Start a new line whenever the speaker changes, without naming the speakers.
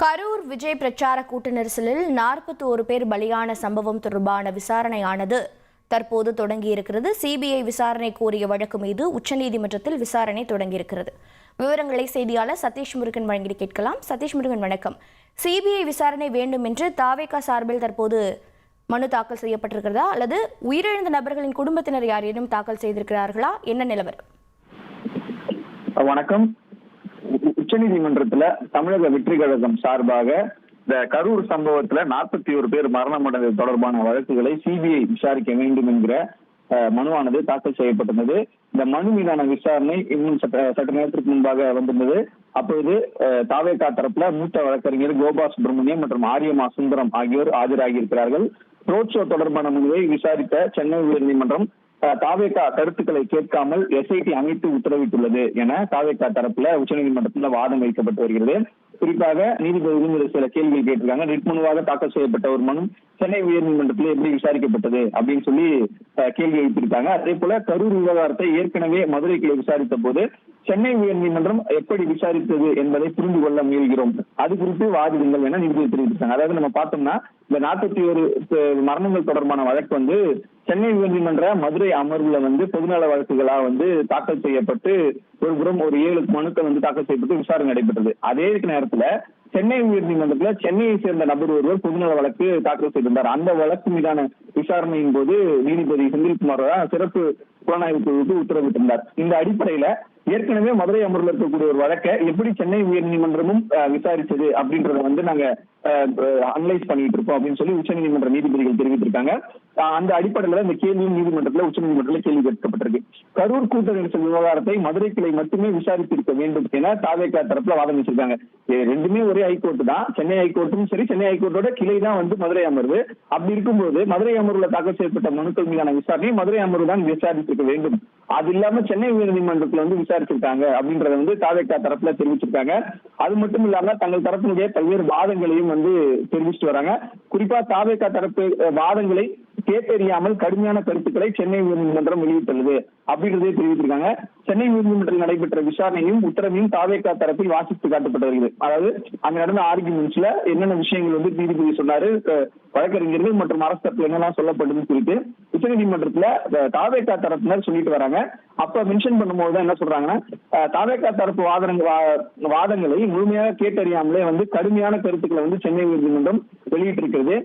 கரூர் விஜய் பிரச்சார கூட்ட நெரிசலில் 41 பேர் பலியான சம்பவம் தொடர்பான விசாரணையானது தற்போது தொடங்கியிருக்கிறது. சிபிஐ விசாரணை கோரிய வழக்கு மீது உச்சநீதிமன்றத்தில் விசாரணை தொடங்கியிருக்கிறது. விவரங்களை செய்தியாளர் சதீஷ் முருகன் வழங்கி கேட்கலாம். சதீஷ் முருகன், வணக்கம். சிபிஐ விசாரணை வேண்டும் என்று தாவேகா சார்பில் தற்போது மனு தாக்கல் செய்யப்பட்டிருக்கிறதா அல்லது உயிரிழந்த நபர்களின் குடும்பத்தினர் யாரேனும் தாக்கல் செய்திருக்கிறார்களா? என்ன நிலவரம்?
வணக்கம். உச்சநீதிமன்றத்துல தமிழக வெற்றி கழகம் சார்பாக இந்த கரூர் சம்பவத்துல 41 பேர் மரணமடைந்தது தொடர்பான வழக்குகளை சிபிஐ விசாரிக்க வேண்டும் என்கிற மனுவானது தாக்கல் செய்யப்பட்டிருந்தது. இந்த மனு மீதான விசாரணை இன்னும் சற்று நேரத்திற்கு முன்பாக வந்திருந்தது. அப்போது தாவேகா தரப்புல மூத்த வழக்கறிஞர் கோபா சுப்பிரமணியம் மற்றும் ஆரியமா சுந்தரம் ஆகியோர் ஆஜராகியிருக்கிறார்கள். ரோட் ஷோ தொடர்பான மனுவை விசாரித்த சென்னை உயர்நீதிமன்றம் தாவேகா கருத்துக்களை கேட்காமல் எஸ்ஐடி அமைத்து உத்தரவிட்டுள்ளது என தாவேகா தரப்புல உச்சநீதிமன்றத்தில் வாதம் வைக்கப்பட்டு வருகிறது. குறிப்பாக நீதிபதிகளும் சில கேள்விகள் கேட்டிருக்காங்க. ரிட் மனுவாக தாக்கல் செய்யப்பட்ட ஒரு மனு சென்னை உயர்நீதிமன்றத்தில் எப்படி விசாரிக்கப்பட்டது அப்படின்னு சொல்லி கேள்வி எழுப்பியிருக்காங்க. அதே போல கரூர் விவகாரத்தை ஏற்கனவே மதுரை கிளை விசாரித்த போது சென்னை உயர்நீதிமன்றம் எப்படி விசாரித்தது என்பதை புரிந்து கொள்ள முயல்கிறோம், அது குறித்து வாதிடுங்கள் என நீதிபதி தெரிவித்திருக்காங்க. அதாவது நம்ம பார்த்தோம்னா இந்த 41 மரணங்கள் தொடர்பான வழக்கு சென்னை உயர்நீதிமன்ற மதுரை அமர்வுல பொதுநல வழக்குகளா தாக்கல் செய்யப்பட்டு ஒரு புறம் ஒரு 7 மனுக்கள் தாக்கல் செய்யப்பட்டு விசாரணை நடைபெற்றது. அதே நேரத்துல சென்னை உயர்நீதிமன்றத்துல சென்னையை சேர்ந்த நபர் ஒருவர் பொதுநல வழக்கு தாக்கல் செய்திருந்தார். அந்த வழக்கு மீதான விசாரணையின் போது நீதிபதி செந்தில்குமார் சிறப்பு புலனாய்வு குழுவுக்கு உத்தரவிட்டிருந்தார். இந்த அடிப்படையில ஏற்கனவே மதுரை அமர்வில் இருக்கக்கூடிய ஒரு வழக்கை எப்படி சென்னை உயர்நீதிமன்றமும் விசாரிச்சது அப்படின்றத நாங்க அனலைஸ் பண்ணிட்டு இருக்கோம் அப்படின்னு சொல்லி உச்சநீதிமன்ற நீதிபதிகள் தெரிவித்திருக்காங்க. அந்த அடிப்படையில இந்த கேள்வியும் நீதிமன்றத்துல உச்சநீதிமன்றத்துல கேள்வி கேட்கப்பட்டிருக்கு. கரூர் கூட்ட நெரிசல் விவகாரத்தை மதுரை கிளை மட்டுமே விசாரித்திருக்க வேண்டும் என தாவேகா தரப்புல வாதம் வச்சிருக்காங்க. ரெண்டுமே ஒரே ஹைகோர்ட் தான். சென்னை ஹைகோர்ட்டும் சரி, சென்னை ஹைகோர்ட்டோட கிளை தான் மதுரை அமர்வு. அப்படி இருக்கும்போது மதுரை அமர்வுல தாக்கல் செய்யப்பட்ட மனுக்கள் மீதான விசாரணை மதுரை அமர்வு தான் விசாரித்திருக்க வேண்டும். அது இல்லாம சென்னை உயர்நீதிமன்றத்துல விசாரிச்சிருக்காங்க அப்படின்றத தாவேகா தரப்புல தெரிவிச்சிருக்காங்க. அது மட்டும் இல்லாம தங்கள் தரப்பினுடைய பல்வேறு வாதங்களையும் தெரிவிச்சுட்டு வராங்க. குறிப்பா தாவேகா தரப்பு வாதங்களை கேட்டறியாமல் கடுமையான கருத்துக்களை சென்னை உயர்நீதிமன்றம் வெளியிட்டுள்ளது அப்படின்றதே தெரிவித்திருக்காங்க. சென்னை உயர்நீதிமன்றத்தில் நடைபெற்ற விசாரணையும் உத்தரவையும் தாவேகா தரப்பில் வாசித்து காட்டப்பட்டு வருகிறது. அதாவது அங்க நடந்த ஆர்குமெண்ட்ஸ்ல என்னென்ன விஷயங்கள் நீதிபதி சொன்னாரு, வழக்கறிஞர்கள் மற்றும் அரசு தரப்புல என்னெல்லாம் சொல்லப்பட்டது குறித்து உச்சநீதிமன்றத்துல தாவேகா தரப்பினர் சொல்லிட்டு வராங்க. அப்ப மென்ஷன் பண்ணும்போது என்ன சொல்றாங்கன்னா, தாவேகா தரப்பு வாதங்களை முழுமையாக கேட்டறியாமலே கடுமையான கருத்துக்களை சென்னை உயர்நீதிமன்றம் வெளியிட்டிருக்கிறது.